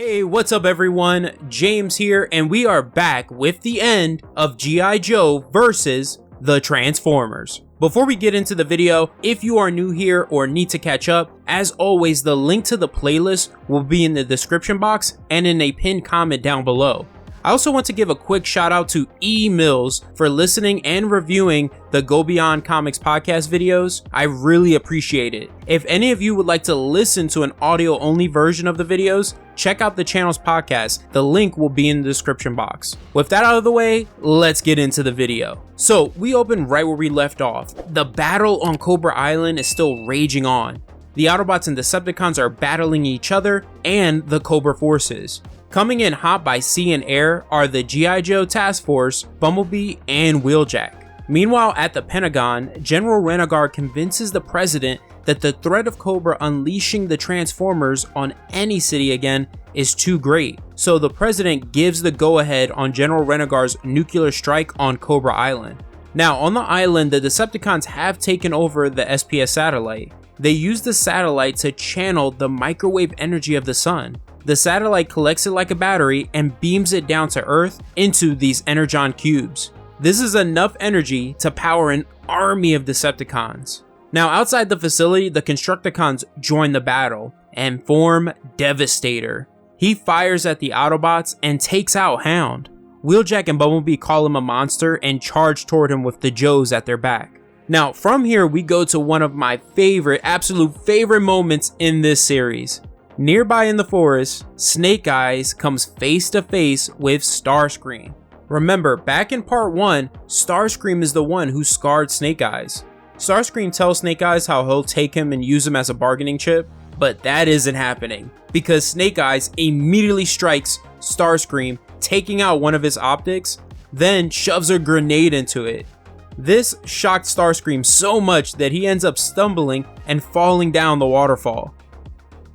Hey, what's up everyone? James here, and we are back with the end of G.I. Joe versus the Transformers. Before we get into the video, if you are new here or need to catch up, as always, the link to the playlist will be in the description box and in a pinned comment down below. I also want to give a quick shout out to E Mills for listening and reviewing the Go Beyond Comics podcast videos. I really appreciate it. If any of you would like to listen to an audio only version of the videos, check out the channel's podcast. The link will be in the description box. With that out of the way, let's get into the video. So we open right where we left off. The battle on Cobra Island is still raging on. The Autobots and Decepticons are battling each other and the Cobra forces. Coming in hot by sea and air are the G.I. Joe Task Force, Bumblebee, and Wheeljack. Meanwhile, at the Pentagon, General Renegade convinces the president that the threat of Cobra unleashing the Transformers on any city again is too great. So the president gives the go-ahead on General Renegade's nuclear strike on Cobra Island. Now, on the island, the Decepticons have taken over the SPS satellite. They use the satellite to channel the microwave energy of the sun. The satellite collects it like a battery and beams it down to Earth into these energon cubes. This is enough energy to power an army of Decepticons. Now, outside the facility, the Constructicons join the battle and form Devastator. He fires at the Autobots and takes out Hound. Wheeljack and Bumblebee call him a monster and charge toward him with the Joes at their back. Now, from here, we go to one of my absolute favorite moments in this series. Nearby in the forest, Snake Eyes comes face to face with Starscream. Remember, back in part 1, Starscream is the one who scarred Snake Eyes. Starscream tells Snake Eyes how he'll take him and use him as a bargaining chip, but that isn't happening because Snake Eyes immediately strikes Starscream, taking out one of his optics, then shoves a grenade into it. This shocked Starscream so much that he ends up stumbling and falling down the waterfall.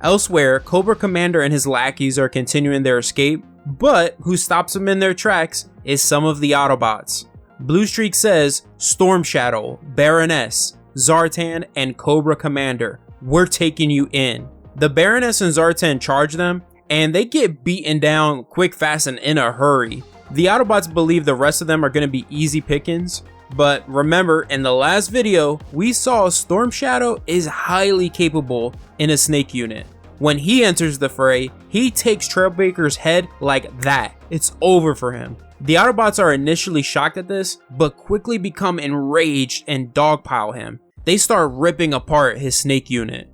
Elsewhere, Cobra Commander and his lackeys are continuing their escape, but who stops them in their tracks is some of the Autobots. Blue Streak says, Storm Shadow, Baroness, Zartan, and Cobra Commander, we're taking you in. The Baroness and Zartan charge them, and they get beaten down quick, fast, and in a hurry. The Autobots believe the rest of them are going to be easy pickings, but remember, in the last video, we saw Storm Shadow is highly capable in a snake unit. When he enters the fray, he takes Trailbreaker's head like that. It's over for him. The Autobots are initially shocked at this, but quickly become enraged and dogpile him. They start ripping apart his snake unit.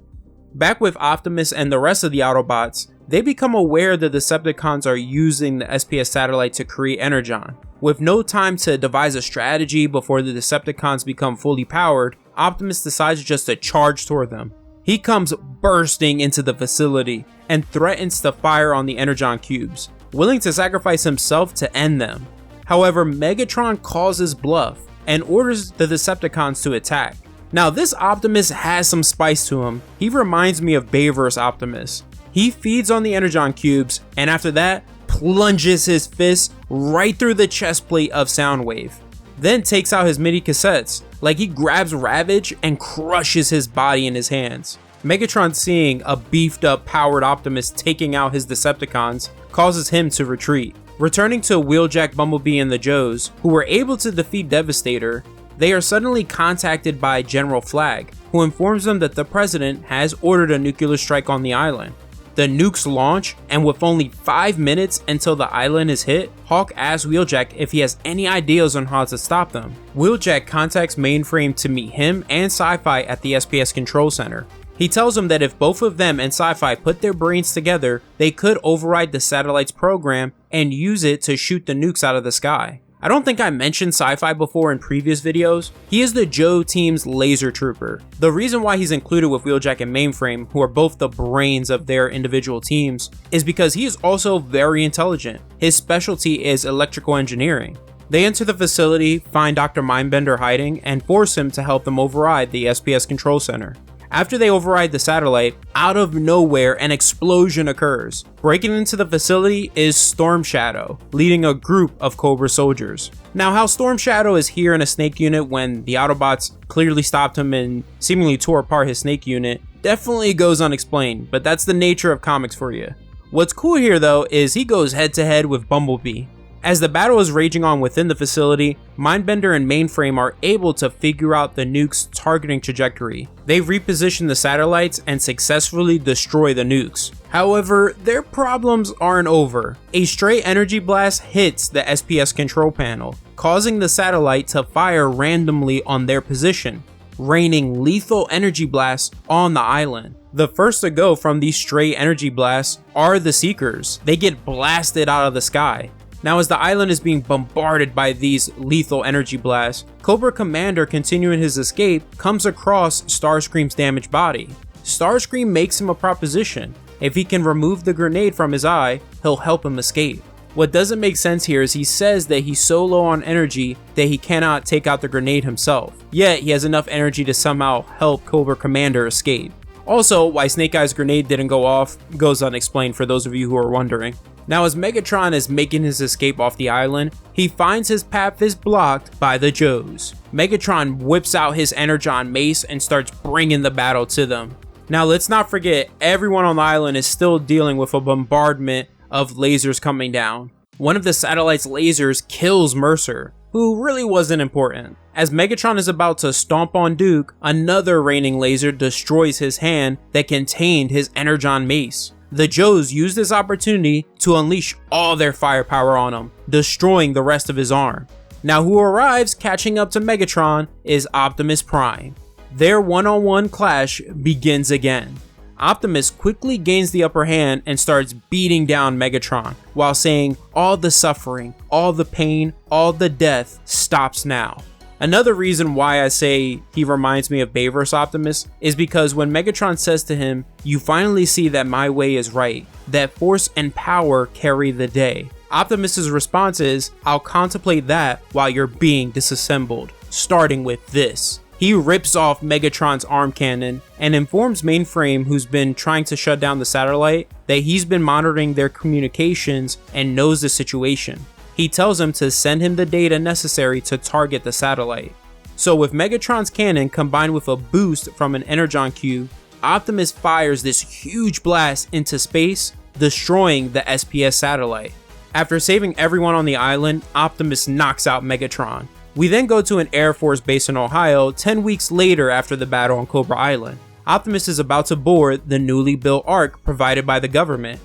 Back with Optimus and the rest of the Autobots, they become aware the Decepticons are using the SPS satellite to create energon. With no time to devise a strategy before the Decepticons become fully powered, Optimus decides just to charge toward them. He comes bursting into the facility and threatens to fire on the energon cubes, willing to sacrifice himself to end them. However, Megatron calls his bluff and orders the Decepticons to attack. Now, this Optimus has some spice to him. He reminds me of Bayverse Optimus. He feeds on the energon cubes and after that, plunges his fist right through the chest plate of Soundwave. Then takes out his MIDI cassettes, like he grabs Ravage and crushes his body in his hands. Megatron, seeing a beefed up powered Optimus taking out his Decepticons, causes him to retreat. Returning to Wheeljack, Bumblebee, and the Joes, who were able to defeat Devastator, they are suddenly contacted by General Flag, who informs them that the president has ordered a nuclear strike on the island. The nukes launch, and with only 5 minutes until the island is hit, Hawk asks Wheeljack if he has any ideas on how to stop them. Wheeljack contacts Mainframe to meet him and Sci-Fi at the SPS Control Center. He tells him that if both of them and Sci-Fi put their brains together, they could override the satellite's program and use it to shoot the nukes out of the sky. I don't think I mentioned Sci-Fi before in previous videos. He is the Joe team's laser trooper. The reason why he's included with Wheeljack and Mainframe, who are both the brains of their individual teams, is because he is also very intelligent. His specialty is electrical engineering. They enter the facility, find Dr. Mindbender hiding, and force him to help them override the SPS Control Center. After they override the satellite, out of nowhere an explosion occurs. Breaking into the facility is Storm Shadow, leading a group of Cobra soldiers. Now, how Storm Shadow is here in a snake unit when the Autobots clearly stopped him and seemingly tore apart his snake unit definitely goes unexplained, but that's the nature of comics for you. What's cool here though is he goes head to head with Bumblebee. As the battle is raging on within the facility, Mindbender and Mainframe are able to figure out the nuke's targeting trajectory. They reposition the satellites and successfully destroy the nukes. However, their problems aren't over. A stray energy blast hits the SPS control panel, causing the satellite to fire randomly on their position, raining lethal energy blasts on the island. The first to go from these stray energy blasts are the Seekers. They get blasted out of the sky. Now, as the island is being bombarded by these lethal energy blasts, Cobra Commander, continuing his escape, comes across Starscream's damaged body. Starscream makes him a proposition. If he can remove the grenade from his eye, he'll help him escape. What doesn't make sense here is he says that he's so low on energy that he cannot take out the grenade himself, yet he has enough energy to somehow help Cobra Commander escape. Also, why Snake Eye's grenade didn't go off goes unexplained for those of you who are wondering. Now, as Megatron is making his escape off the island, he finds his path is blocked by the Joes. Megatron whips out his Energon mace and starts bringing the battle to them. Now, let's not forget, everyone on the island is still dealing with a bombardment of lasers coming down. One of the satellite's lasers kills Mercer, who really wasn't important. As Megatron is about to stomp on Duke, another raining laser destroys his hand that contained his Energon mace. The Joes use this opportunity to unleash all their firepower on him, destroying the rest of his arm. Now, who arrives catching up to Megatron is Optimus Prime. Their one-on-one clash begins again. Optimus quickly gains the upper hand and starts beating down Megatron while saying, "All the suffering, all the pain, all the death stops now." Another reason why I say he reminds me of Bayverse Optimus is because when Megatron says to him, "You finally see that my way is right, that force and power carry the day," Optimus's response is, "I'll contemplate that while you're being disassembled, starting with this." He rips off Megatron's arm cannon and informs Mainframe, who's been trying to shut down the satellite, that he's been monitoring their communications and knows the situation. He tells him to send him the data necessary to target the satellite. So with Megatron's cannon combined with a boost from an Energon cube, Optimus fires this huge blast into space, destroying the SPS satellite. After saving everyone on the island, Optimus knocks out Megatron. We then go to an Air Force base in Ohio 10 weeks later after the battle on Cobra Island. Optimus is about to board the newly built Ark provided by the government.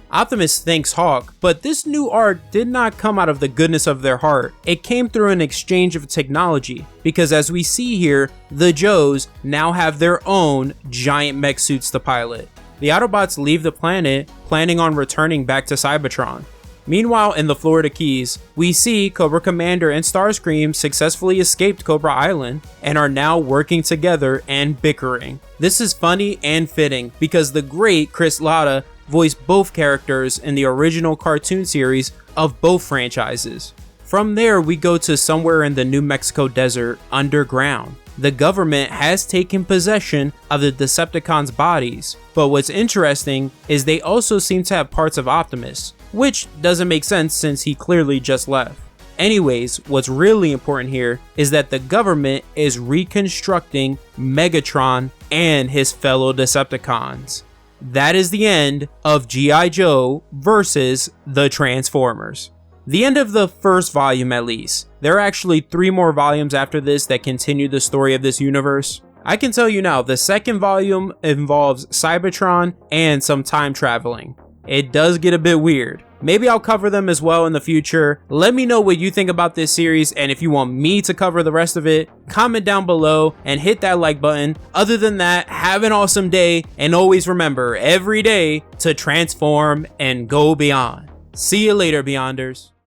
Optimus thanks Hawk, but this new Ark did not come out of the goodness of their heart. It came through an exchange of technology, because as we see here, the Joes now have their own giant mech suits to pilot. The Autobots leave the planet, planning on returning back to Cybertron. Meanwhile, in the Florida Keys, we see Cobra Commander and Starscream successfully escaped Cobra Island and are now working together and bickering. This is funny and fitting because the great Chris Latta voiced both characters in the original cartoon series of both franchises. From there, we go to somewhere in the New Mexico desert underground. The government has taken possession of the Decepticons' bodies, but what's interesting is they also seem to have parts of Optimus, which doesn't make sense since he clearly just left. Anyways, what's really important here is that the government is reconstructing Megatron and his fellow Decepticons. That is the end of G.I. Joe versus the Transformers. The end of the first volume at least. There are actually 3 more volumes after this that continue the story of this universe. I can tell you now, the second volume involves Cybertron and some time traveling. It does get a bit weird. Maybe I'll cover them as well in the future. Let me know what you think about this series, and if you want me to cover the rest of it, comment down below and hit that like button. Other than that, have an awesome day, and always remember every day to transform and go beyond. See you later, Beyonders.